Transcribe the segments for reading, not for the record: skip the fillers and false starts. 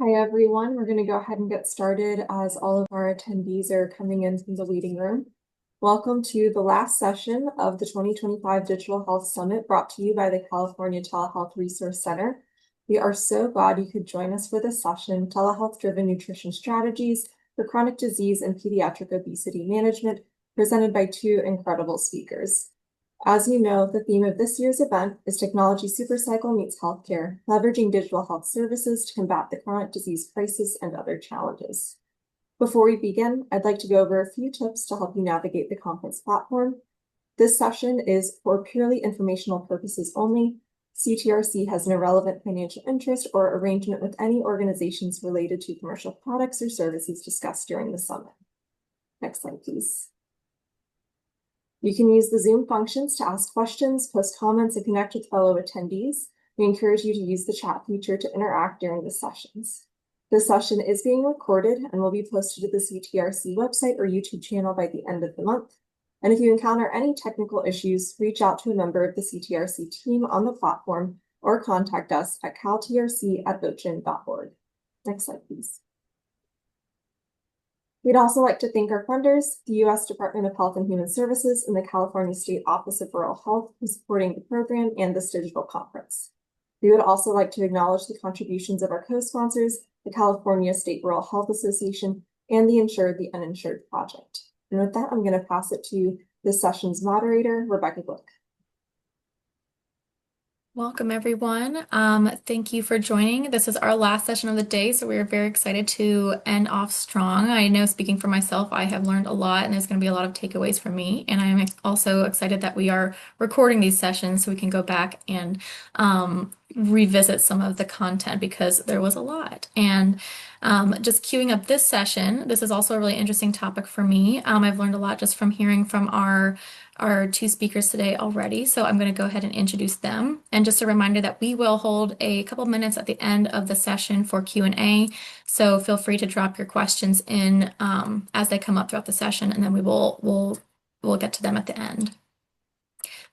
Hi, everyone. We're going to go ahead and get started as all of our attendees are coming in from the waiting room. Welcome to the last session of the 2025 Digital Health Summit brought to you by the California Telehealth Resource Center. We are so glad you could join us for this session, Telehealth-Driven Nutrition Strategies for Chronic Disease and Pediatric Obesity Management, presented by two incredible speakers. As you know, the theme of this year's event is Technology Supercycle Meets Healthcare, leveraging digital health services to combat the chronic disease crisis and other challenges. Before we begin, I'd like to go over a few tips to help you navigate the conference platform. This session is for purely informational purposes only. CTRC has no relevant financial interest or arrangement with any organizations related to commercial products or services discussed during the summit. Next slide, please. You can use the Zoom functions to ask questions, post comments, and connect with fellow attendees. We encourage you to use the chat feature to interact during the sessions. This session is being recorded and will be posted to the CTRC website or YouTube channel by the end of the month. And if you encounter any technical issues, reach out to a member of the CTRC team on the platform or contact us at caltrc@bochin.org. Next slide, please. We'd also like to thank our funders, the U.S. Department of Health and Human Services and the California State Office of Rural Health, for supporting the program and this digital conference. We would also like to acknowledge the contributions of our co-sponsors, the California State Rural Health Association, and the Insured the Uninsured Project. And with that, I'm going to pass it to this session's moderator, Rebecca Glick. Welcome, everyone. Thank you for joining. This is our last session of the day, so we are very excited to end off strong. I know, speaking for myself, I have learned a lot, and there's going to be a lot of takeaways for me. And I'm also excited that we are recording these sessions so we can go back and revisit some of the content because there was a lot. And just queuing up this session, this is also a really interesting topic for me. I've learned a lot just from hearing from our two speakers today already. So I'm going to go ahead and introduce them. And just a reminder that we will hold a couple minutes at the end of the session for Q&A. So feel free to drop your questions in as they come up throughout the session, and then we'll get to them at the end.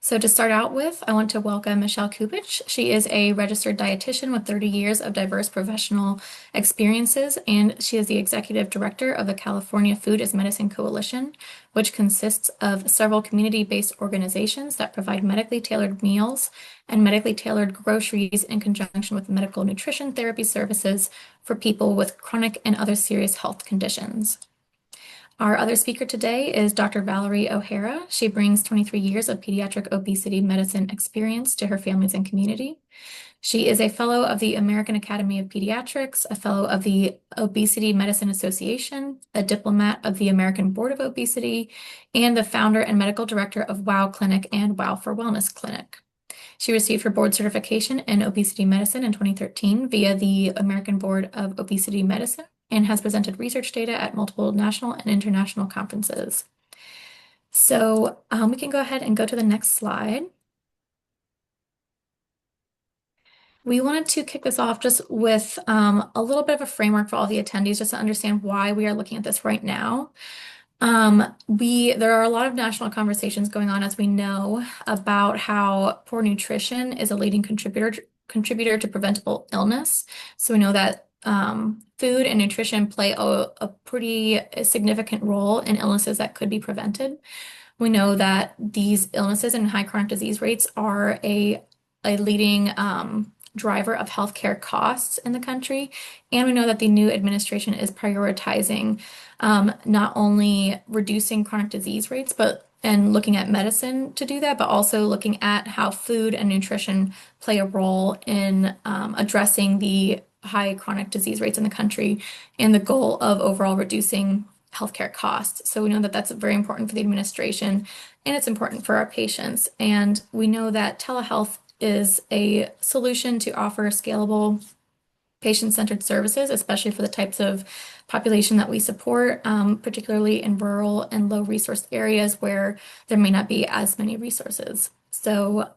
So to start out with, I want to welcome Michelle Kuppich. She is a registered dietitian with 30 years of diverse professional experiences, and she is the executive director of the California Food as Medicine Coalition, which consists of several community-based organizations that provide medically tailored meals and medically tailored groceries in conjunction with medical nutrition therapy services for people with chronic and other serious health conditions. Our other speaker today is Dr. Valerie O'Hara. She brings 23 years of pediatric obesity medicine experience to her families and community. She is a fellow of the American Academy of Pediatrics, a fellow of the Obesity Medicine Association, a diplomat of the American Board of Obesity, and the founder and medical director of WOW Clinic and WOW for Wellness Clinic. She received her board certification in obesity medicine in 2013 via the American Board of Obesity Medicine, and has presented research data at multiple national and international conferences. So we can go ahead and go to the next slide. We wanted to kick this off just with a little bit of a framework for all the attendees, just to understand why we are looking at this right now. There are a lot of national conversations going on, as we know, about how poor nutrition is a leading contributor to preventable illness. So we know that food and nutrition play a pretty significant role in illnesses that could be prevented. We know that these illnesses and high chronic disease rates are a leading driver of healthcare costs in the country. And we know that the new administration is prioritizing not only reducing chronic disease rates, and looking at medicine to do that, but also looking at how food and nutrition play a role in addressing the high chronic disease rates in the country and the goal of overall reducing healthcare costs. So we know that that's very important for the administration, and it's important for our patients. And we know that telehealth is a solution to offer scalable patient-centered services, especially for the types of population that we support, particularly in rural and low-resource areas where there may not be as many resources. So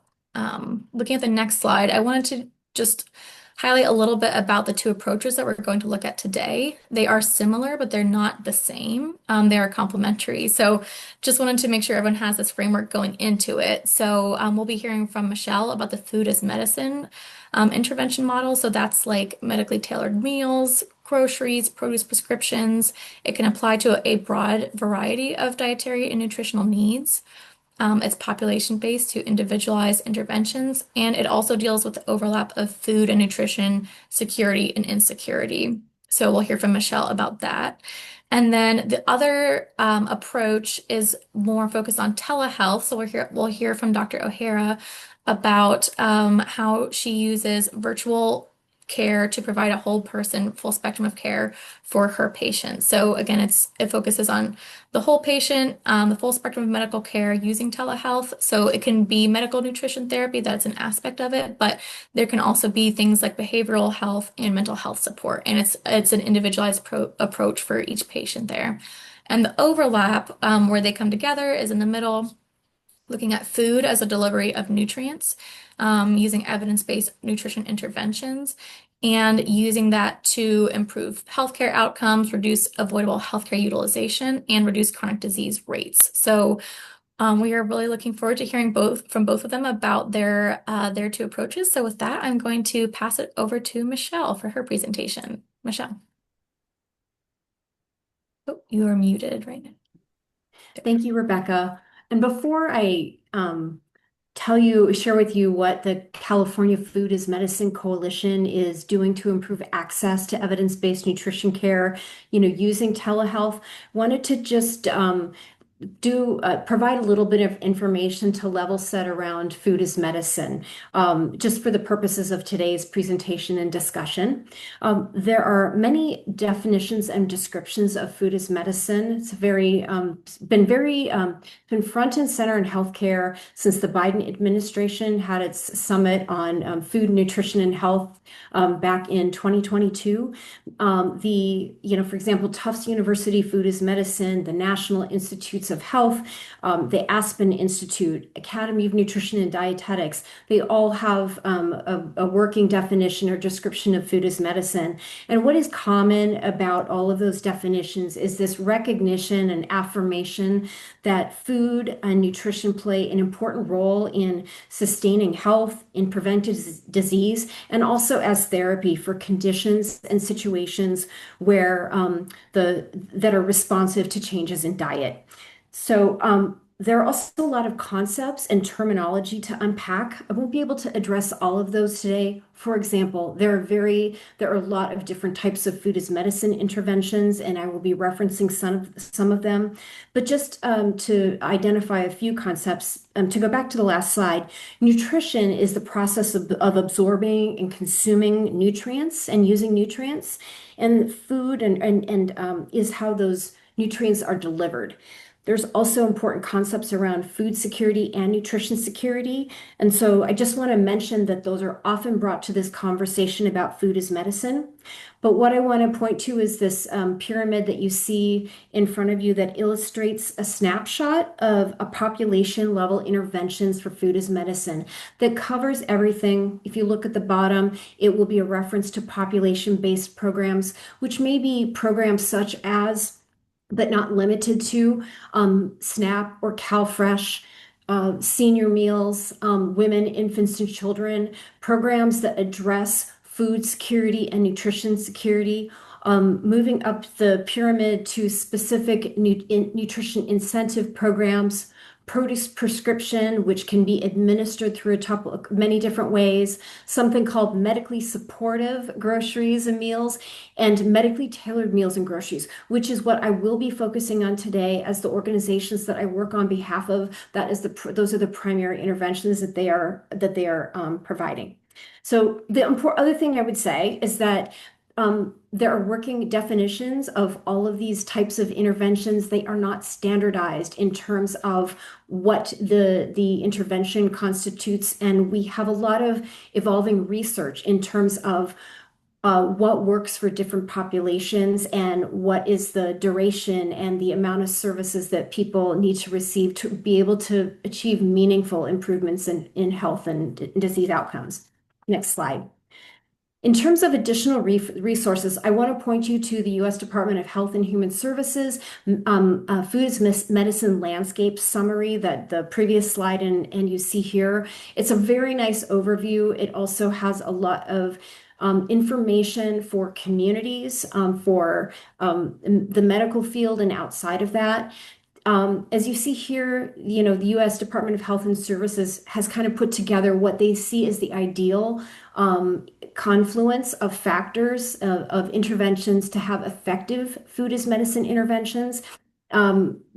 looking at the next slide, I wanted to just highlight a little bit about the two approaches that we're going to look at today. They are similar, but they're not the same. They are complementary. So just wanted to make sure everyone has this framework going into it. So we'll be hearing from Michelle about the food as medicine intervention model. So that's like medically tailored meals, groceries, produce prescriptions. It can apply to a broad variety of dietary and nutritional needs. It's population-based to individualized interventions, and it also deals with the overlap of food and nutrition security and insecurity. So we'll hear from Michelle about that. And then the other approach is more focused on telehealth. So we'll hear from Dr. O'Hara about how she uses virtual care to provide a whole person full spectrum of care for her patients. So again, it focuses on the whole patient, the full spectrum of medical care using telehealth. So it can be medical nutrition therapy, that's an aspect of it, but there can also be things like behavioral health and mental health support. And it's an individualized approach for each patient there. And the overlap where they come together is in the middle, looking at food as a delivery of nutrients, using evidence-based nutrition interventions, and using that to improve healthcare outcomes, reduce avoidable healthcare utilization, and reduce chronic disease rates. So we are really looking forward to hearing from both of them about their two approaches. So with that, I'm going to pass it over to Michelle for her presentation. Michelle. Oh, you are muted right now. Thank you, Rebecca. And before I share with you what the California Food is Medicine Coalition is doing to improve access to evidence-based nutrition care, using telehealth, wanted to just provide a little bit of information to level set around food as medicine, just for the purposes of today's presentation and discussion. There are many definitions and descriptions of food as medicine. It's been front and center in healthcare since the Biden administration had its summit on food, nutrition, and health back in 2022. For example, Tufts University Food is Medicine, the National Institutes of Health, the Aspen Institute, Academy of Nutrition and Dietetics, they all have a working definition or description of food as medicine. And what is common about all of those definitions is this recognition and affirmation that food and nutrition play an important role in sustaining health, in preventing disease, and also as therapy for conditions and situations where that are responsive to changes in diet. So there are also a lot of concepts and terminology to unpack. I won't be able to address all of those today. For example, there are a lot of different types of food as medicine interventions, and I will be referencing some of them. But just to identify a few concepts, to go back to the last slide, nutrition is the process of absorbing and consuming nutrients and using nutrients, and food is how those nutrients are delivered. There's also important concepts around food security and nutrition security. And so I just want to mention that those are often brought to this conversation about food as medicine. But what I want to point to is this pyramid that you see in front of you that illustrates a snapshot of a population level interventions for food as medicine that covers everything. If you look at the bottom, it will be a reference to population-based programs, which may be programs such as, but not limited to, SNAP or CalFresh, senior meals, women, infants, and children, programs that address food security and nutrition security, moving up the pyramid to specific nutrition incentive programs, produce prescription, which can be administered through many different ways, something called medically supportive groceries and meals, and medically tailored meals and groceries, which is what I will be focusing on today as the organizations that I work on behalf of. Those are the primary interventions that they are providing. So the other thing I would say is that there are working definitions of all of these types of interventions. They are not standardized in terms of what the intervention constitutes. And we have a lot of evolving research in terms of what works for different populations and what is the duration and the amount of services that people need to receive to be able to achieve meaningful improvements in health and disease outcomes. Next slide. In terms of additional resources, I want to point you to the U.S. Department of Health and Human Services Food as Medicine Landscape Summary, that the previous slide and you see here. It's a very nice overview. It also has a lot of information for communities, for the medical field and outside of that. As you see here, the U.S. Department of Health and Services has kind of put together what they see as the ideal confluence of factors of interventions to have effective food as medicine interventions,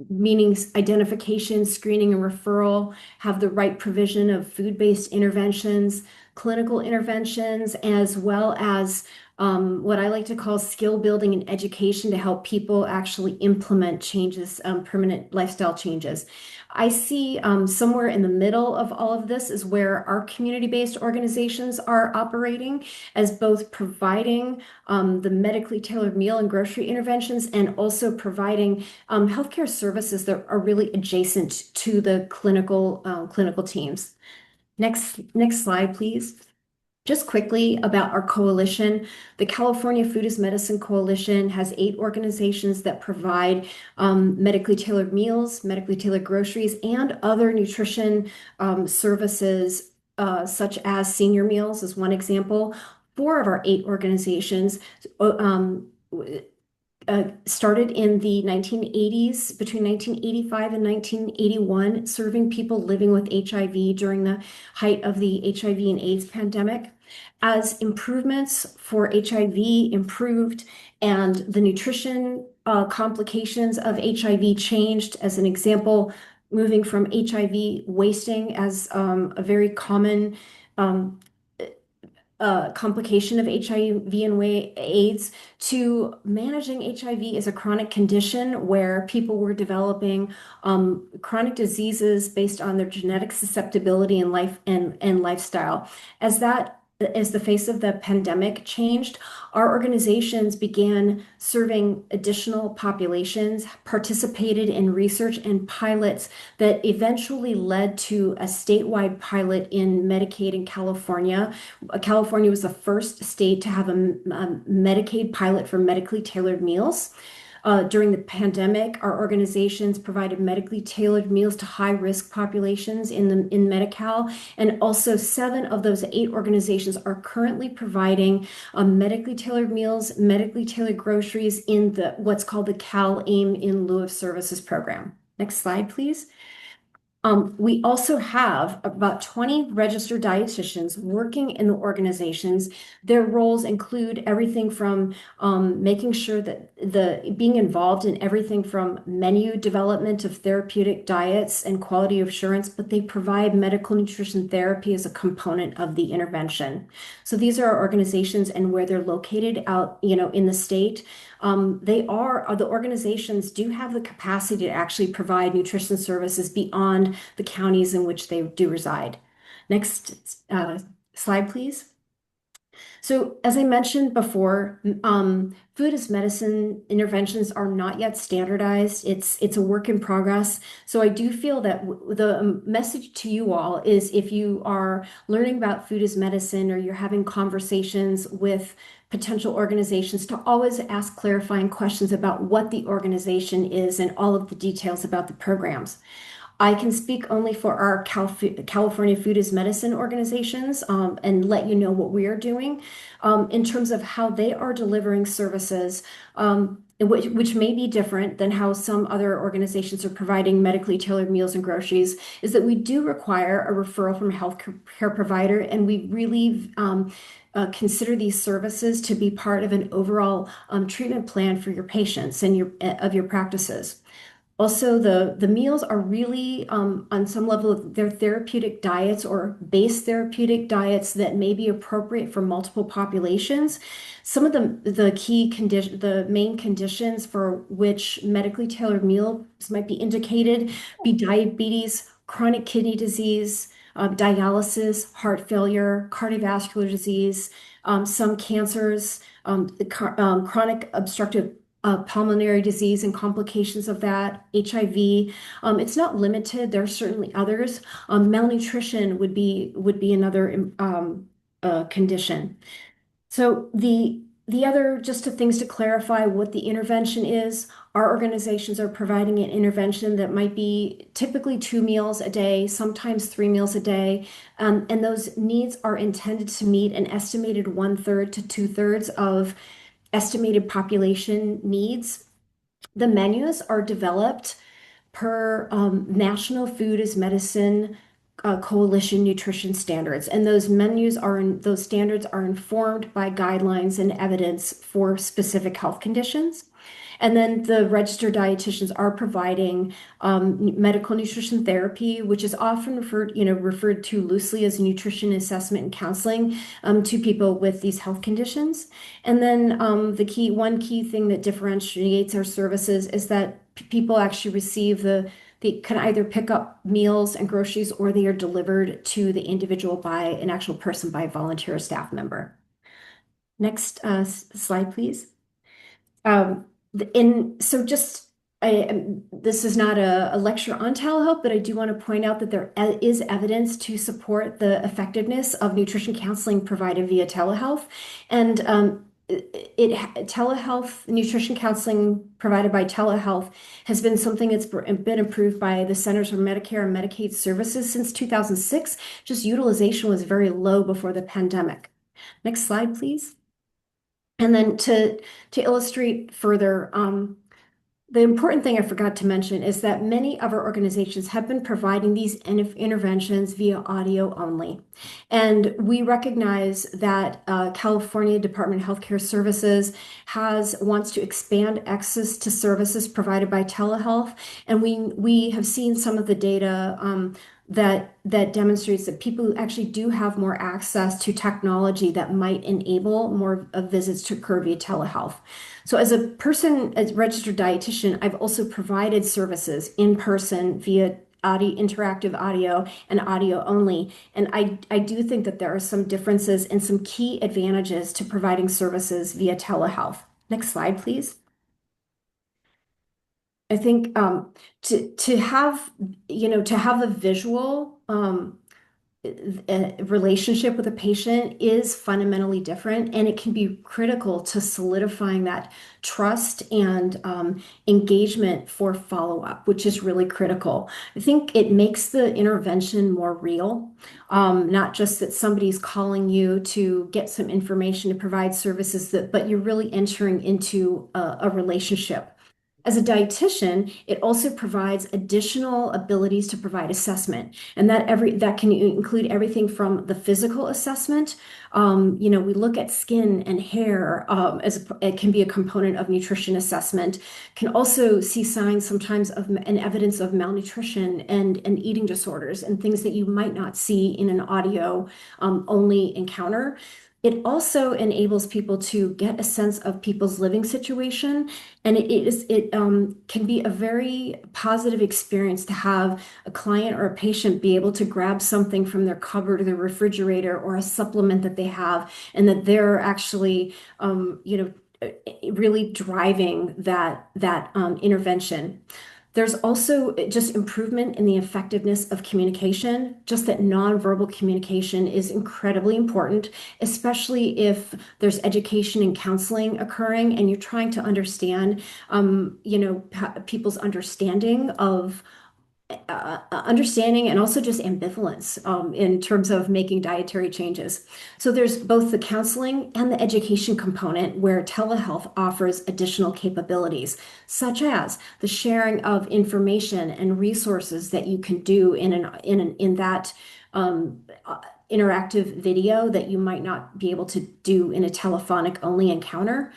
meaning identification, screening, and referral, have the right provision of food-based interventions, clinical interventions, as well as what I like to call skill building and education to help people actually implement changes, permanent lifestyle changes. I see somewhere in the middle of all of this is where our community-based organizations are operating as both providing the medically tailored meal and grocery interventions and also providing healthcare services that are really adjacent to the clinical teams. Next slide, please. Just quickly about our coalition, the California Food as Medicine Coalition has 8 organizations that provide medically tailored meals, medically tailored groceries, and other nutrition services, such as senior meals is one example. 4 of our 8 organizations started in the 1980s, between 1985 and 1981, serving people living with HIV during the height of the HIV and AIDS pandemic. As improvements for HIV improved and the nutrition complications of HIV changed, as an example, moving from HIV wasting as a very common complication of HIV and AIDS to managing HIV as a chronic condition where people were developing chronic diseases based on their genetic susceptibility and lifestyle. As the face of the pandemic changed, our organizations began serving additional populations, participated in research and pilots that eventually led to a statewide pilot in Medicaid in California. California was the first state to have a Medicaid pilot for medically tailored meals. During the pandemic, our organizations provided medically tailored meals to high-risk populations in Medi-Cal, and also 7 of those 8 organizations are currently providing medically tailored meals, medically tailored groceries in what's called the CalAIM in lieu of services program. Next slide, please. We also have about 20 registered dietitians working in the organizations. Their roles include everything from making sure that being involved in everything from menu development of therapeutic diets and quality assurance, but they provide medical nutrition therapy as a component of the intervention. So these are our organizations and where they're located out, in the state. The organizations do have the capacity to actually provide nutrition services beyond the counties in which they do reside. Next slide, please. So as I mentioned before, food as medicine interventions are not yet standardized. It's a work in progress. So I do feel that the message to you all is, if you are learning about food as medicine or you're having conversations with potential organizations, to always ask clarifying questions about what the organization is and all of the details about the programs. I can speak only for our California Food as Medicine organizations and let you know what we are doing in terms of how they are delivering services, which may be different than how some other organizations are providing medically tailored meals and groceries, is that we do require a referral from a healthcare provider, and we really consider these services to be part of an overall treatment plan for your patients and of your practices. Also, the meals are really, on some level, they're therapeutic diets or base therapeutic diets that may be appropriate for multiple populations. Some of the main conditions for which medically tailored meals might be indicated be diabetes, chronic kidney disease, dialysis, heart failure, cardiovascular disease, some cancers, chronic obstructive pulmonary disease and complications of that, HIV. It's not limited. There are certainly others. Malnutrition would be another condition. So the other just to things to clarify what the intervention is, our organizations are providing an intervention that might be typically 2 meals a day, sometimes 3 meals a day, and those needs are intended to meet an estimated 1/3 to 2/3 of estimated population needs. The menus are developed per National Food as Medicine Coalition nutrition standards, and those standards are informed by guidelines and evidence for specific health conditions. And then the registered dietitians are providing medical nutrition therapy, which is often referred to loosely as nutrition assessment and counseling to people with these health conditions. And then one key thing that differentiates our services is that people actually receive they can either pick up meals and groceries or they are delivered to the individual by an actual person, by a volunteer or staff member. Next slide, please. This is not a lecture on telehealth, but I do want to point out that there is evidence to support the effectiveness of nutrition counseling provided via telehealth. And telehealth nutrition counseling provided by telehealth has been something that's been approved by the Centers for Medicare and Medicaid Services since 2006. Just utilization was very low before the pandemic. Next slide, please. And then to illustrate further, the important thing I forgot to mention is that many of our organizations have been providing these interventions via audio only. And we recognize that California Department of Healthcare Services wants to expand access to services provided by telehealth. And we have seen some of the data that demonstrates that people actually do have more access to technology that might enable more visits to occur via telehealth. So as a registered dietitian, I've also provided services in person via interactive audio and audio only. And I do think that there are some differences and some key advantages to providing services via telehealth. Next slide, please. I think to have a visual relationship with a patient is fundamentally different, and it can be critical to solidifying that trust and engagement for follow-up, which is really critical. I think it makes the intervention more real, not just that somebody's calling you to get some information to provide services, but you're really entering into a relationship. As a dietitian, it also provides additional abilities to provide assessment, and that can include everything from the physical assessment. We look at skin and hair it can be a component of nutrition assessment. Can also see signs sometimes of and evidence of malnutrition and eating disorders and things that you might not see in an audio only encounter. It also enables people to get a sense of people's living situation, and it can be a very positive experience to have a client or a patient be able to grab something from their cupboard or their refrigerator or a supplement that they have, and that they're actually really driving that intervention. There's also just improvement in the effectiveness of communication, just that nonverbal communication is incredibly important, especially if there's education and counseling occurring and you're trying to understand, people's understanding and also just ambivalence in terms of making dietary changes. So there's both the counseling and the education component where telehealth offers additional capabilities, such as the sharing of information and resources that you can do in that interactive video that you might not be able to do in a telephonic only encounter.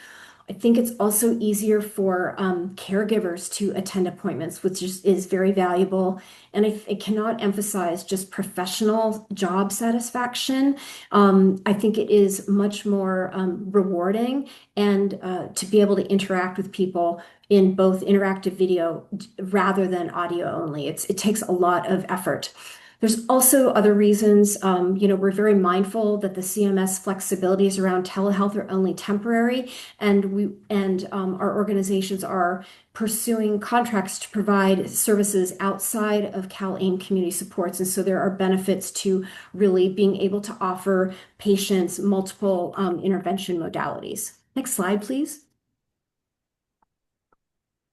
I think it's also easier for caregivers to attend appointments, which is very valuable. And I cannot emphasize just professional job satisfaction. I think it is much more rewarding and to be able to interact with people in both interactive video rather than audio only. It takes a lot of effort. There's also other reasons. We're very mindful that the CMS flexibilities around telehealth are only temporary, and our organizations are pursuing contracts to provide services outside of CalAIM community supports. And so there are benefits to really being able to offer patients multiple intervention modalities. Next slide, please.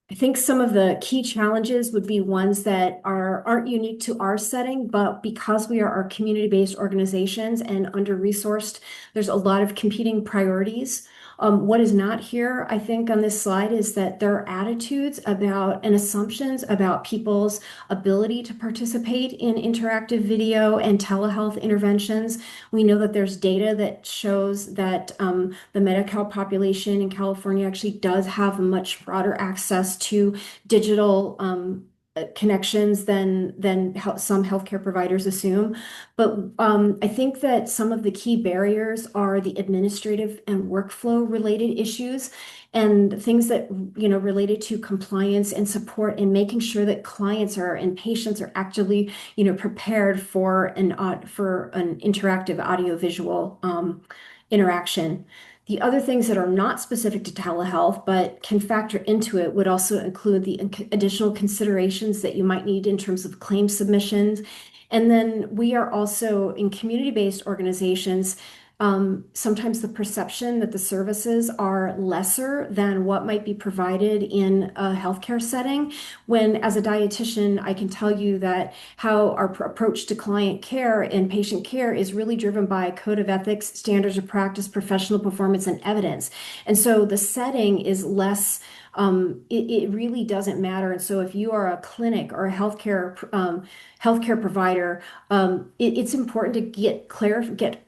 I think some of the key challenges would be ones that aren't unique to our setting, but because we are community-based organizations and under-resourced, there's a lot of competing priorities. What is not here, I think, on this slide is that there are attitudes about and assumptions about people's ability to participate in interactive video and telehealth interventions. We know that there's data that shows that the Medi-Cal population in California actually does have much broader access to digital connections than some healthcare providers assume. But I think that some of the key barriers are the administrative and workflow related issues and things that, related to compliance and support and making sure that clients and patients are actively, prepared for an interactive audiovisual interaction. The other things that are not specific to telehealth but can factor into it would also include the additional considerations that you might need in terms of claim submissions. And then we are also in community-based organizations. Sometimes the perception that the services are lesser than what might be provided in a healthcare setting, when as a dietitian, I can tell you that how our approach to client care and patient care is really driven by a code of ethics, standards of practice, professional performance, and evidence. And so the setting is less, it really doesn't matter. And so if you are a clinic or a healthcare provider, it's important to get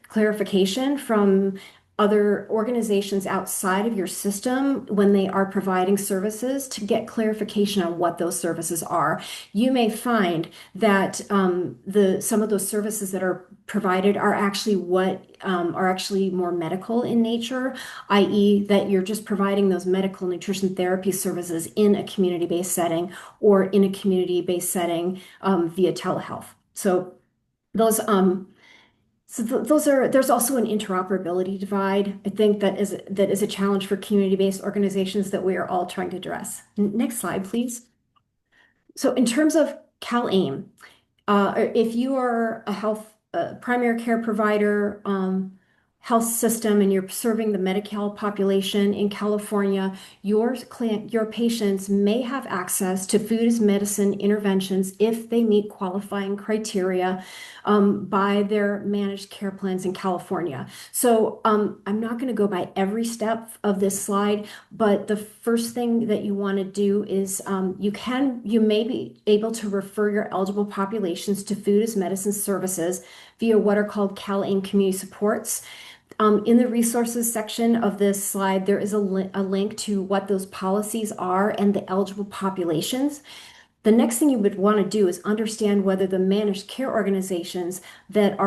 clarification from other organizations outside of your system when they are providing services to get clarification on what those services are. You may find that some of those services that are provided are actually more medical in nature, i.e., that you're just providing those medical nutrition therapy services in a community-based setting or in a community-based setting via telehealth. So those there's also an interoperability divide. I think that is a challenge for community-based organizations that we are all trying to address. Next slide, please. So in terms of CalAIM, if you are a primary care provider, health system, and you're serving the Medi-Cal population in California, your patients may have access to food as medicine interventions if they meet qualifying criteria by their managed care plans in California. So I'm not going to go by every step of this slide, but the first thing that you want to do is you may be able to refer your eligible populations to food as medicine services via what are called CalAIM community supports. In the resources section of this slide, there is a link to what those policies are and the eligible populations. The next thing you would want to do is understand whether the managed care organizations that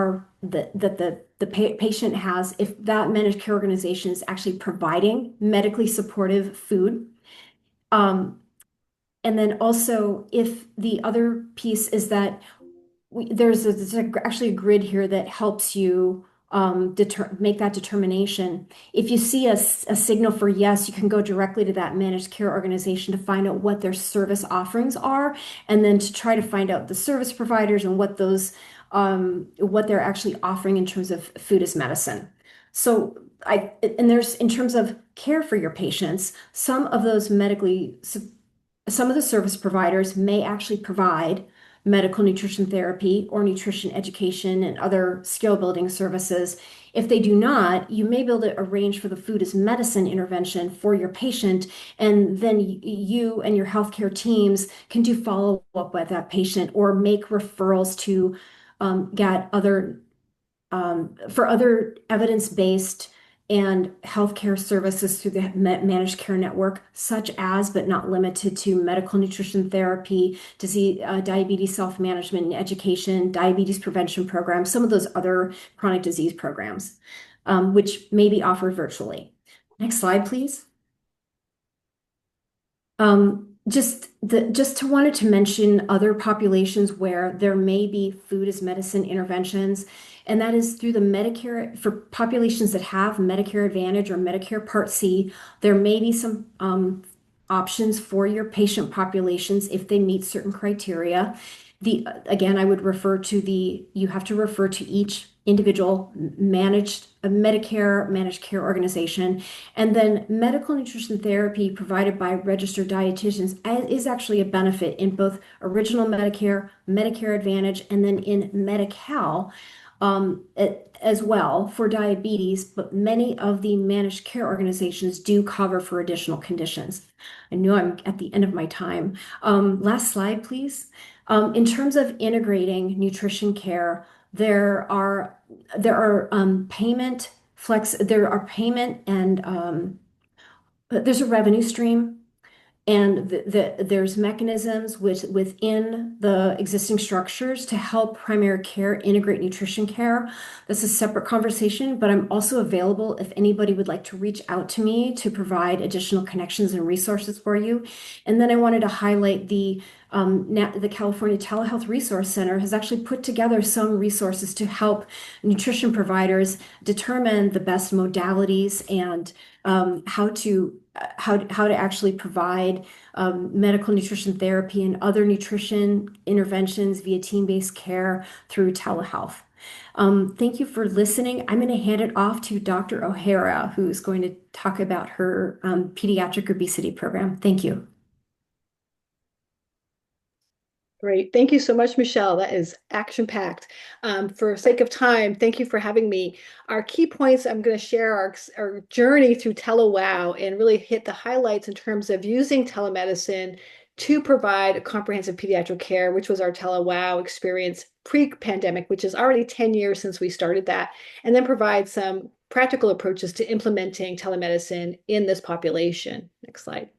the patient has, if that managed care organization is actually providing medically supportive food. And then also, if the other piece is that there's actually a grid here that helps you make that determination. If you see a signal for yes, you can go directly to that managed care organization to find out what their service offerings are, and then to try to find out the service providers and what they're actually offering in terms of food as medicine. So there's, in terms of care for your patients, some of the service providers may actually provide medical nutrition therapy or nutrition education and other skill building services. If they do not, you may be able to arrange for the food as medicine intervention for your patient, and then you and your healthcare teams can do follow-up with that patient or make referrals to get other evidence-based and healthcare services through the managed care network, such as, but not limited to, medical nutrition therapy, diabetes self-management and education, diabetes prevention programs, some of those other chronic disease programs, which may be offered virtually. Next slide, please. just to wanted to mention other populations where there may be food as medicine interventions, and that is through the Medicare for populations that have Medicare Advantage or Medicare Part C. There may be some options for your patient populations if they meet certain criteria. Again, I would refer to you have to refer to each individual Medicare managed care organization. And then medical nutrition therapy provided by registered dietitians is actually a benefit in both original Medicare, Medicare Advantage, and then in Medi-Cal as well for diabetes. But many of the managed care organizations do cover for additional conditions. I know I'm at the end of my time. Last slide, please. In terms of integrating nutrition care, there are payment and there's a revenue stream, and there's mechanisms within the existing structures to help primary care integrate nutrition care. That's a separate conversation, but I'm also available if anybody would like to reach out to me to provide additional connections and resources for you. And then I wanted to highlight the California Telehealth Resource Center has actually put together some resources to help nutrition providers determine the best modalities and how to actually provide medical nutrition therapy and other nutrition interventions via team-based care through telehealth. Thank you for listening. I'm going to hand it off to Dr. O'Hara, who's going to talk about her pediatric obesity program. Thank you. Great. Thank you so much, Michelle. That is action-packed. For sake of time, thank you for having me. Our key points, I'm going to share our journey through TeleWow and really hit the highlights in terms of using telemedicine to provide comprehensive pediatric care, which was our TeleWow experience pre-pandemic, which is already 10 years since we started that, and then provide some practical approaches to implementing telemedicine in this population. Next slide.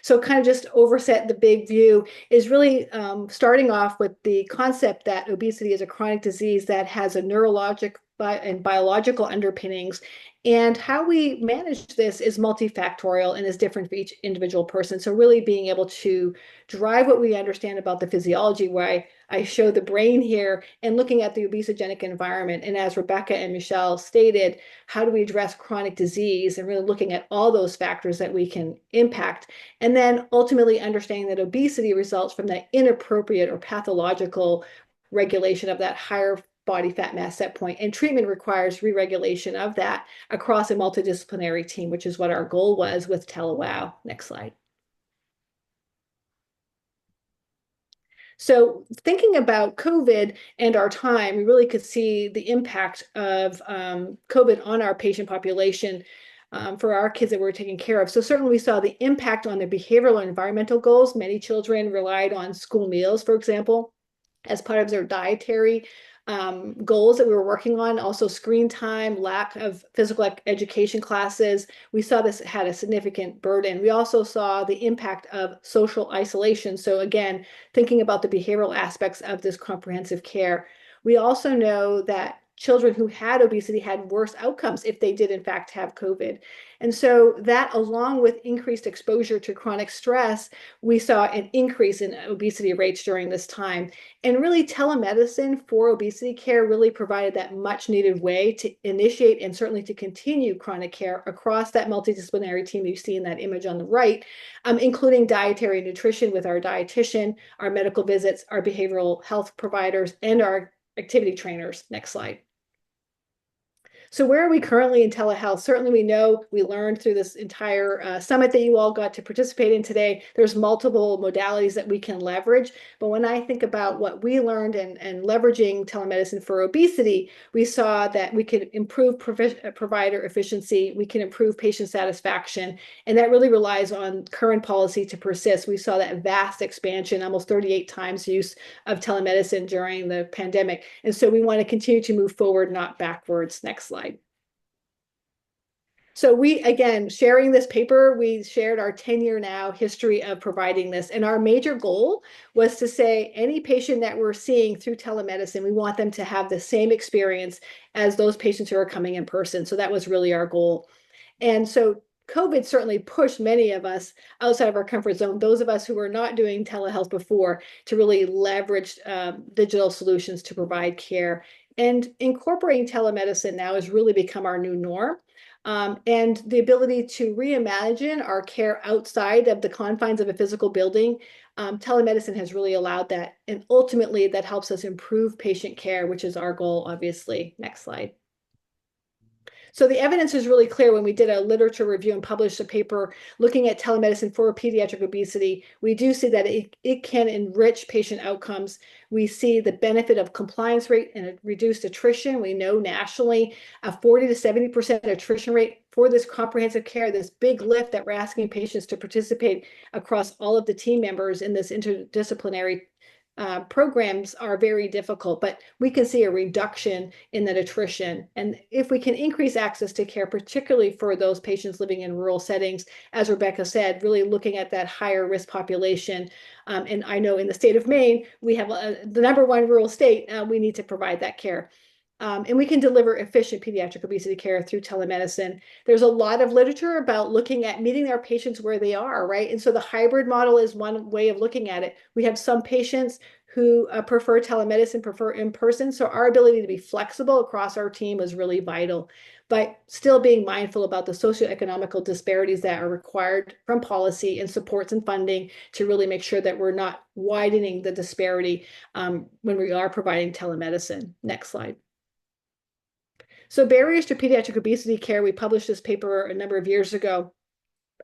So kind of just overset the big view is really starting off with the concept that obesity is a chronic disease that has a neurologic and biological underpinnings. And how we manage this is multifactorial and is different for each individual person. So really being able to drive what we understand about the physiology, why I show the brain here, and looking at the obesogenic environment. And as Rebecca and Michelle stated, how do we address chronic disease and really looking at all those factors that we can impact. And then ultimately understanding that obesity results from that inappropriate or pathological regulation of that higher body fat mass set point, and treatment requires re-regulation of that across a multidisciplinary team, which is what our goal was with TeleWow. Next slide. So thinking about COVID and our time, we really could see the impact of COVID on our patient population for our kids that we were taking care of. So certainly we saw the impact on their behavioral and environmental goals. Many children relied on school meals, for example, as part of their dietary goals that we were working on. Also screen time, lack of physical education classes. We saw this had a significant burden. We also saw the impact of social isolation. So again, thinking about the behavioral aspects of this comprehensive care. We also know that children who had obesity had worse outcomes if they did in fact have COVID. And so that, along with increased exposure to chronic stress, we saw an increase in obesity rates during this time. And really telemedicine for obesity care really provided that much needed way to initiate and certainly to continue chronic care across that multidisciplinary team you see in that image on the right, including dietary and nutrition with our dietitian, our medical visits, our behavioral health providers, and our activity trainers. Next slide. So where are we currently in telehealth? Certainly we know, we learned through this entire summit that you all got to participate in today, there's multiple modalities that we can leverage. But when I think about what we learned and leveraging telemedicine for obesity, we saw that we could improve provider efficiency, we can improve patient satisfaction, and that really relies on current policy to persist. We saw that vast expansion, almost 38 times use of telemedicine during the pandemic. And so we want to continue to move forward, not backwards. Next slide. So we, again, sharing this paper, we shared our 10-year now history of providing this. And our major goal was to say any patient that we're seeing through telemedicine, we want them to have the same experience as those patients who are coming in person. So that was really our goal. And so COVID certainly pushed many of us outside of our comfort zone, those of us who were not doing telehealth before, to really leverage digital solutions to provide care. And incorporating telemedicine now has really become our new norm. And the ability to reimagine our care outside of the confines of a physical building, telemedicine has really allowed that. And ultimately, that helps us improve patient care, which is our goal, obviously. Next slide. So the evidence is really clear when we did a literature review and published a paper looking at telemedicine for pediatric obesity. We do see that it can enrich patient outcomes. We see the benefit of compliance rate and a reduced attrition. We know nationally a 40 to 70% attrition rate for this comprehensive care, this big lift that we're asking patients to participate across all of the team members in this interdisciplinary programs are very difficult, but we can see a reduction in that attrition. And if we can increase access to care, particularly for those patients living in rural settings, as Rebecca said, really looking at that higher risk population. And I know in the state of Maine, we have the #1 rural state, we need to provide that care. And we can deliver efficient pediatric obesity care through telemedicine. There's a lot of literature about looking at meeting our patients where they are, right? And so the hybrid model is one way of looking at it. We have some patients who prefer telemedicine, prefer in person. So our ability to be flexible across our team is really vital, but still being mindful about the socioeconomical disparities that are required from policy and supports and funding to really make sure that we're not widening the disparity when we are providing telemedicine. Next slide. So barriers to pediatric obesity care, we published this paper a number of years ago,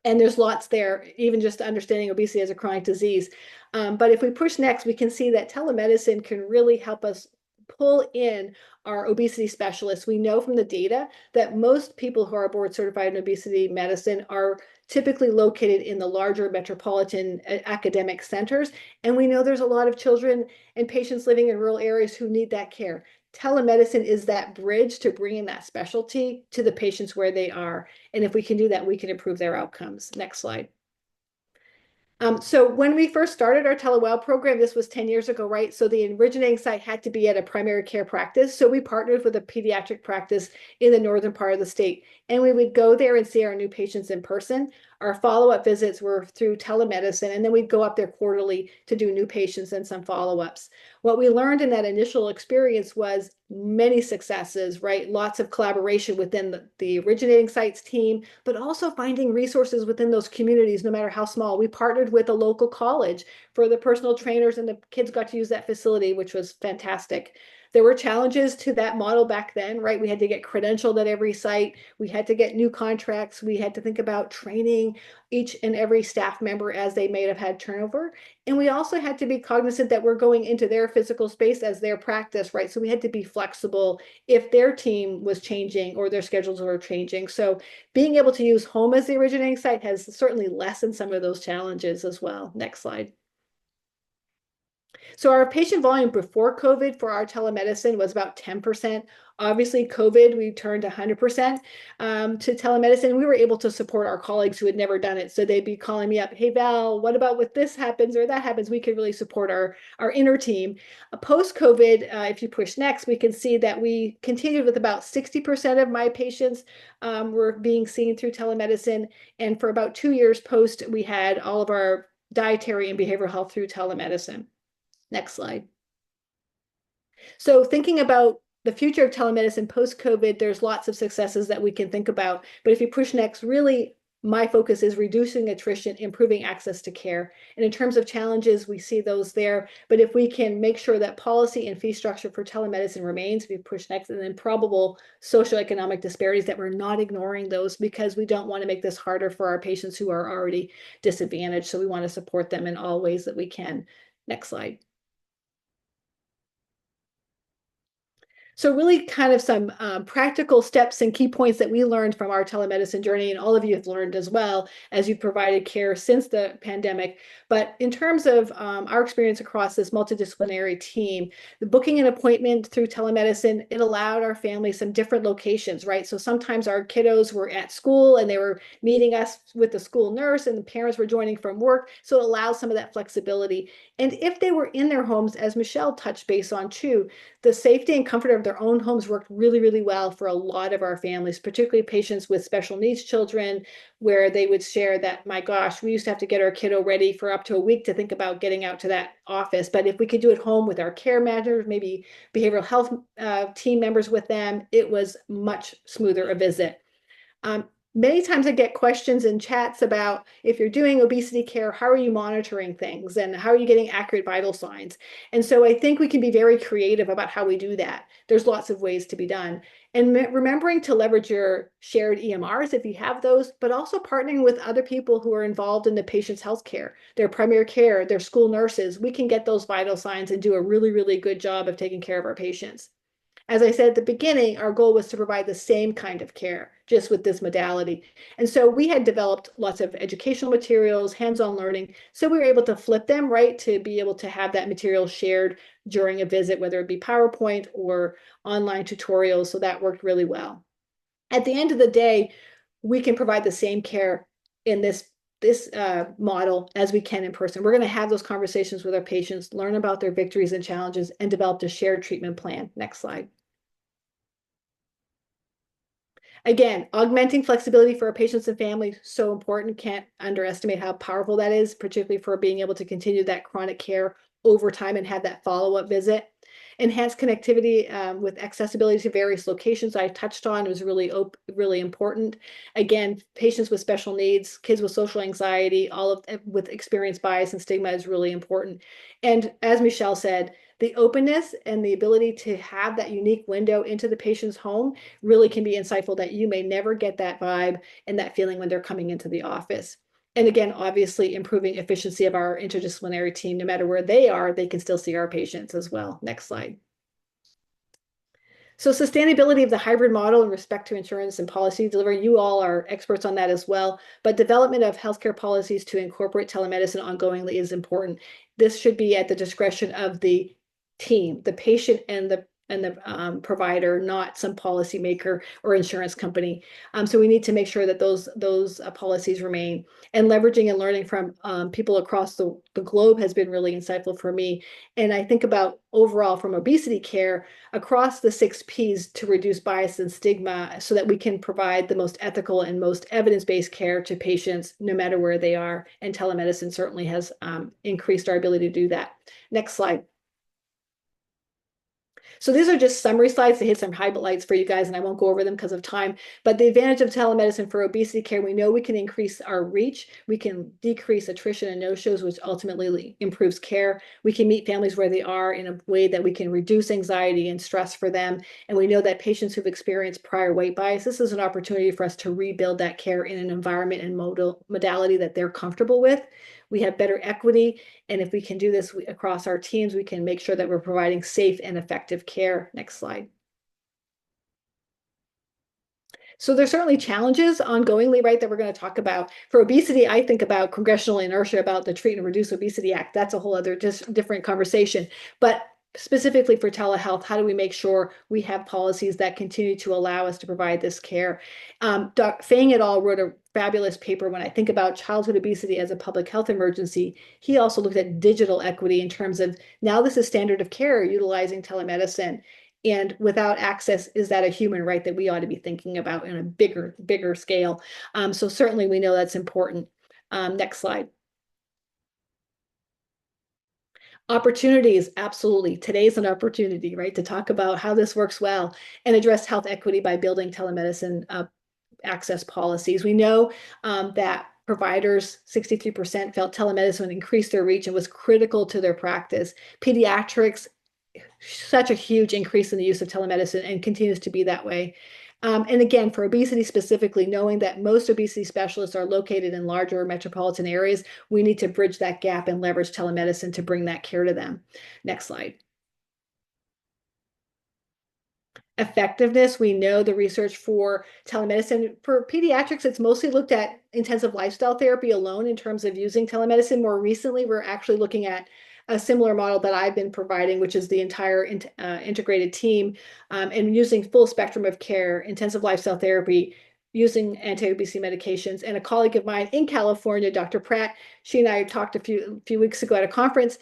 and there's lots there, even just understanding obesity as a chronic disease. But if we push next, we can see that telemedicine can really help us pull in our obesity specialists. We know from the data that most people who are board certified in obesity medicine are typically located in the larger metropolitan academic centers. And we know there's a lot of children and patients living in rural areas who need that care. Telemedicine is that bridge to bringing that specialty to the patients where they are. And if we can do that, we can improve their outcomes. Next slide. So when we first started our TeleWell program, this was 10 years ago, right? So the originating site had to be at a primary care practice. So we partnered with a pediatric practice in the northern part of the state. And we would go there and see our new patients in person. Our follow-up visits were through telemedicine, and then we'd go up there quarterly to do new patients and some follow-ups. What we learned in that initial experience was many successes, right? Lots of collaboration within the originating sites team, but also finding resources within those communities, no matter how small. We partnered with a local college for the personal trainers, and the kids got to use that facility, which was fantastic. There were challenges to that model back then, right? We had to get credentialed at every site. We had to get new contracts. We had to think about training each and every staff member as they may have had turnover. And we also had to be cognizant that we're going into their physical space as their practice, right? So we had to be flexible if their team was changing or their schedules were changing. So being able to use home as the originating site has certainly lessened some of those challenges as well. Next slide. So our patient volume before COVID for our telemedicine was about 10%. Obviously, COVID, we turned 100% to telemedicine. We were able to support our colleagues who had never done it. So they'd be calling me up, hey, Val, what about with this happens or that happens? We could really support our inner team. Post-COVID, if you push next, we can see that we continued with about 60% of my patients were being seen through telemedicine. And for about 2 years post, we had all of our dietary and behavioral health through telemedicine. Next slide. So thinking about the future of telemedicine post-COVID, there's lots of successes that we can think about. But if you push next, really, my focus is reducing attrition, improving access to care. And in terms of challenges, we see those there. But if we can make sure that policy and fee structure for telemedicine remains, we push next, and then probable socioeconomic disparities, that we're not ignoring those, because we don't want to make this harder for our patients who are already disadvantaged. So we want to support them in all ways that we can. Next slide. So really kind of some practical steps and key points that we learned from our telemedicine journey, and all of you have learned as well as you've provided care since the pandemic. But in terms of our experience across this multidisciplinary team, the booking an appointment through telemedicine, it allowed our family some different locations, right? So sometimes our kiddos were at school and they were meeting us with the school nurse, and the parents were joining from work. So it allows some of that flexibility. And if they were in their homes, as Michelle touched base on too, the safety and comfort of their own homes worked really, really well for a lot of our families, particularly patients with special needs children, where they would share that, my gosh, we used to have to get our kiddo ready for up to a week to think about getting out to that office. But if we could do it home with our care managers, maybe behavioral health team members with them, it was much smoother a visit. Many times I get questions in chats about, if you're doing obesity care, how are you monitoring things and how are you getting accurate vital signs? And so I think we can be very creative about how we do that. There's lots of ways to be done. And remembering to leverage your shared EMRs if you have those, but also partnering with other people who are involved in the patient's healthcare, their primary care, their school nurses. We can get those vital signs and do a really, really good job of taking care of our patients. As I said at the beginning, our goal was to provide the same kind of care, just with this modality. And so we had developed lots of educational materials, hands-on learning. So we were able to flip them, right, to be able to have that material shared during a visit, whether it be PowerPoint or online tutorials. So that worked really well. At the end of the day, we can provide the same care in this model as we can in person. We're going to have those conversations with our patients, learn about their victories and challenges, and develop a shared treatment plan. Next slide. Again, augmenting flexibility for our patients and families, so important. Can't underestimate how powerful that is, particularly for being able to continue that chronic care over time and have that follow-up visit. Enhanced connectivity with accessibility to various locations I touched on was really important. Again, patients with special needs, kids with social anxiety, with experience bias and stigma is really important. And as Michelle said, the openness and the ability to have that unique window into the patient's home really can be insightful, that you may never get that vibe and that feeling when they're coming into the office. And again, obviously improving efficiency of our interdisciplinary team, no matter where they are, they can still see our patients as well. Next slide. So sustainability of the hybrid model in respect to insurance and policy delivery, you all are experts on that as well, but development of healthcare policies to incorporate telemedicine ongoingly is important. This should be at the discretion of the team, the patient and the provider, not some policymaker or insurance company. So we need to make sure that those policies remain. And leveraging and learning from people across the globe has been really insightful for me. And I think about overall from obesity care across the 6 Ps to reduce bias and stigma so that we can provide the most ethical and most evidence-based care to patients no matter where they are. And telemedicine certainly has increased our ability to do that. Next slide. So these are just summary slides to hit some highlights for you guys, and I won't go over them because of time. But the advantage of telemedicine for obesity care, we know we can increase our reach. We can decrease attrition and no-shows, which ultimately improves care. We can meet families where they are in a way that we can reduce anxiety and stress for them. And we know that patients who've experienced prior weight bias, this is an opportunity for us to rebuild that care in an environment and modality that they're comfortable with. We have better equity. And if we can do this across our teams, we can make sure that we're providing safe and effective care. Next slide. So there's certainly challenges ongoingly, right, that we're going to talk about. For obesity, I think about congressional inertia about the Treat and Reduce Obesity Act. That's a whole other just different conversation. But specifically for telehealth, how do we make sure we have policies that continue to allow us to provide this care? Dr. Fang et al. Wrote a fabulous paper when I think about childhood obesity as a public health emergency. He also looked at digital equity in terms of now this is standard of care utilizing telemedicine. And without access, is that a human right that we ought to be thinking about in a bigger scale? So certainly we know that's important. Next slide. Opportunities, absolutely. Today's an opportunity, right, to talk about how this works well and address health equity by building telemedicine access policies. We know that providers, 63% felt telemedicine increased their reach and was critical to their practice. Pediatrics, such a huge increase in the use of telemedicine and continues to be that way. And again, for obesity specifically, knowing that most obesity specialists are located in larger metropolitan areas, we need to bridge that gap and leverage telemedicine to bring that care to them. Next slide. Effectiveness, we know the research for telemedicine. For pediatrics, it's mostly looked at intensive lifestyle therapy alone in terms of using telemedicine. More recently, we're actually looking at a similar model that I've been providing, which is the entire integrated team, and using full spectrum of care, intensive lifestyle therapy, using anti-obesity medications. And a colleague of mine in California, Dr. Pratt, she and I talked a few weeks ago at a conference.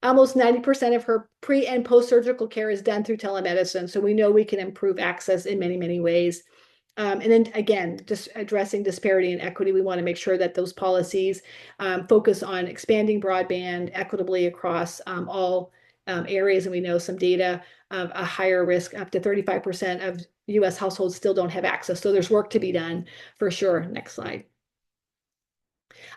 almost 90% of her pre and post-surgical care is done through telemedicine. So we know we can improve access in many, many ways. And then again, just addressing disparity and equity, we want to make sure that those policies focus on expanding broadband equitably across all areas. And we know some data of a higher risk, up to 35% of US households still don't have access. So there's work to be done for sure. Next slide.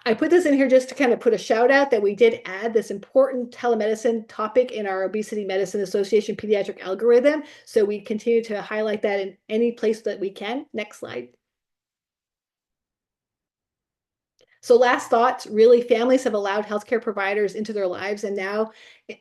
I put this in here just to kind of put a shout out that we did add this important telemedicine topic in our Obesity Medicine Association pediatric algorithm. So we continue to highlight that in any place that we can. Next slide. So last thoughts, really families have allowed healthcare providers into their lives and now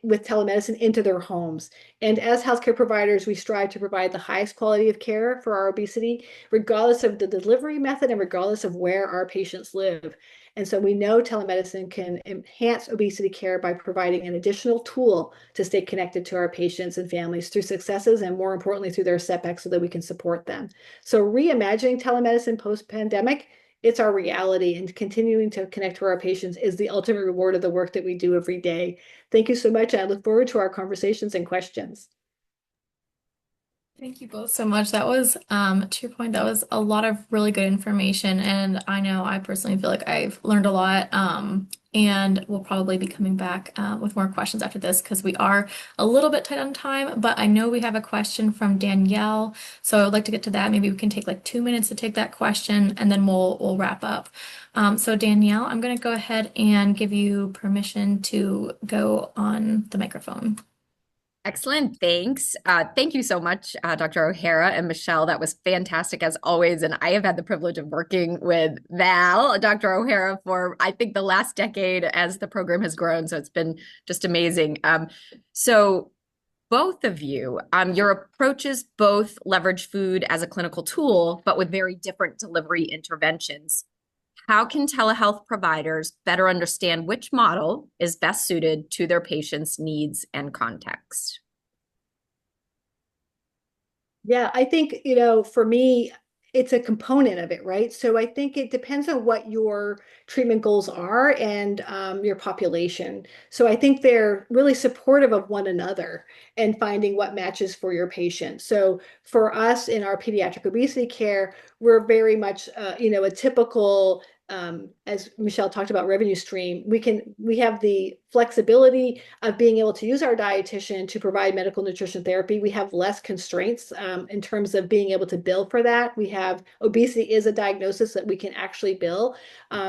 with telemedicine into their homes. And as healthcare providers, we strive to provide the highest quality of care for our obesity, regardless of the delivery method and regardless of where our patients live. And so we know telemedicine can enhance obesity care by providing an additional tool to stay connected to our patients and families through successes and more importantly, through their setbacks so that we can support them. So reimagining telemedicine post-pandemic, it's our reality, and continuing to connect to our patients is the ultimate reward of the work that we do every day. Thank you so much. I look forward to our conversations and questions. Thank you both so much. That was, to your point, that was a lot of really good information. And I know I personally feel like I've learned a lot. And we'll probably be coming back with more questions after this because we are a little bit tight on time. But I know we have a question from Danielle. So I'd like to get to that. Maybe we can take like 2 minutes to take that question and then we'll wrap up. So Danielle, I'm going to go ahead and give you permission to go on the microphone. Excellent. Thanks. Thank you so much, Dr. O'Hara and Michelle. That was fantastic as always. And I have had the privilege of working with Dr. O'Hara, for I think the last decade as the program has grown. So it's been just amazing. So both of you, your approaches both leverage food as a clinical tool, but with very different delivery interventions. How can telehealth providers better understand which model is best suited to their patients' needs and context? Yeah, I think, for me, it's a component of it, right? So I think it depends on what your treatment goals are and your population. So I think they're really supportive of one another and finding what matches for your patient. So for us in our pediatric obesity care, we're very much, a typical as Michelle talked about revenue stream, we have the flexibility of being able to use our dietitian to provide medical nutrition therapy. We have less constraints in terms of being able to bill for that. We have obesity is a diagnosis that we can actually bill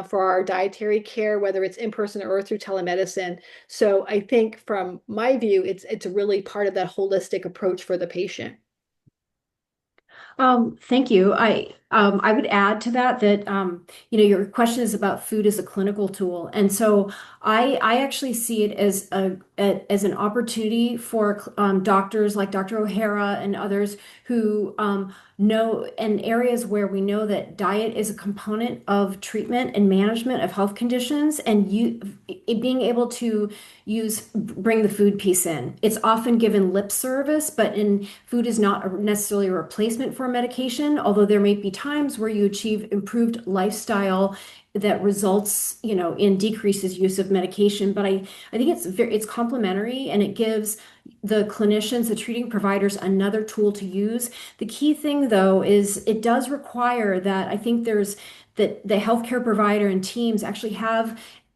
for our dietary care, whether it's in person or through telemedicine. So I think from my view, it's really part of that holistic approach for the patient. Thank you. I would add to that your question is about food as a clinical tool, and so I actually see it as an opportunity for doctors like Dr. O'Hara and others who know in areas where we know that diet is a component of treatment and management of health conditions, and being able to bring the food piece in. It's often given lip service, but food is not necessarily a replacement for medication, although there may be times where you achieve improved lifestyle that results, in decreases use of medication. But I think it's complementary, and it gives the clinicians, the treating providers, another tool to use. The key thing, though, is it does require that I think that the healthcare provider and teams actually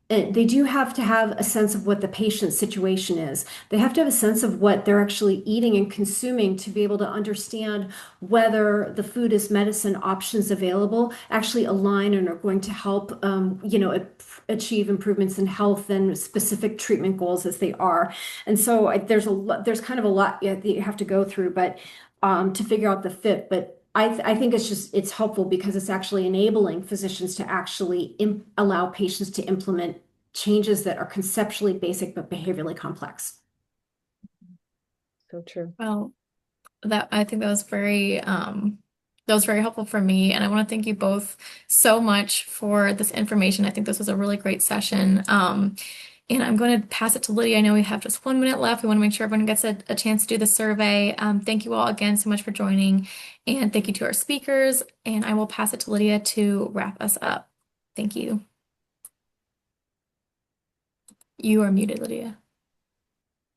they do have to have a sense of what the patient's situation is. They have to have a sense of what they're actually eating and consuming to be able to understand whether the food as medicine options available actually align and are going to help, achieve improvements in health and specific treatment goals as they are. And so there's kind of a lot that you have to go through, but to figure out the fit. But I think it's helpful because it's actually enabling physicians to actually allow patients to implement changes that are conceptually basic but behaviorally complex. So true. Well, I think that was very helpful for me, and I want to thank you both so much for this information. I think this was a really great session. And I'm going to pass it to Lydia. I know we have just 1 minute left. We want to make sure everyone gets a chance to do the survey. Thank you all again so much for joining, and thank you to our speakers. And I will pass it to Lydia to wrap us up. Thank you. You are muted, Lydia.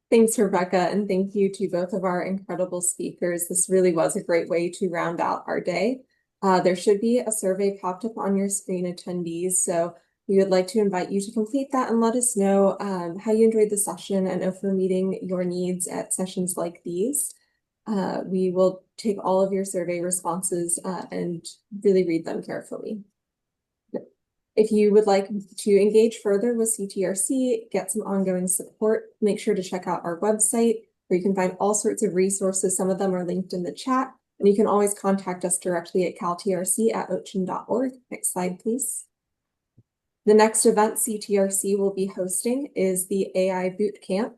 Thanks, Rebecca, and thank you to both of our incredible speakers. This really was a great way to round out our day. There should be a survey popped up on your screen, attendees, so we would like to invite you to complete that and let us know how you enjoyed the session and if we're meeting your needs at sessions like these. We will take all of your survey responses and really read them carefully. If you would like to engage further with CTRC, get some ongoing support, make sure to check out our website where you can find all sorts of resources. Some of them are linked in the chat, and you can always contact us directly at caltrc@ochin.org. Next slide, please. The next event CTRC will be hosting is the AI Bootcamp,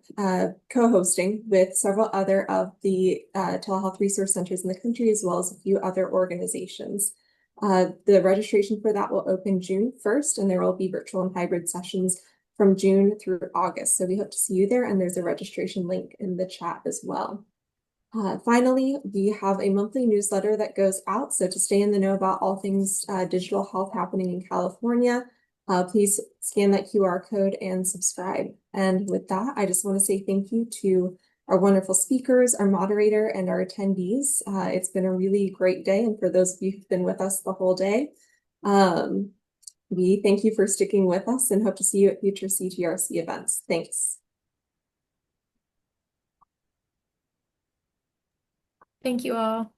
co-hosting with several other of the telehealth resource centers in the country, as well as a few other organizations. The registration for that will open June 1st, and there will be virtual and hybrid sessions from June through August. So we hope to see you there, and there's a registration link in the chat as well. Finally, we have a monthly newsletter that goes out. So to stay in the know about all things digital health happening in California, please scan that QR code and subscribe. And with that, I just want to say thank you to our wonderful speakers, our moderator, and our attendees. It's been a really great day, and for those of you who've been with us the whole day, we thank you for sticking with us and hope to see you at future CTRC events. Thanks. Thank you all.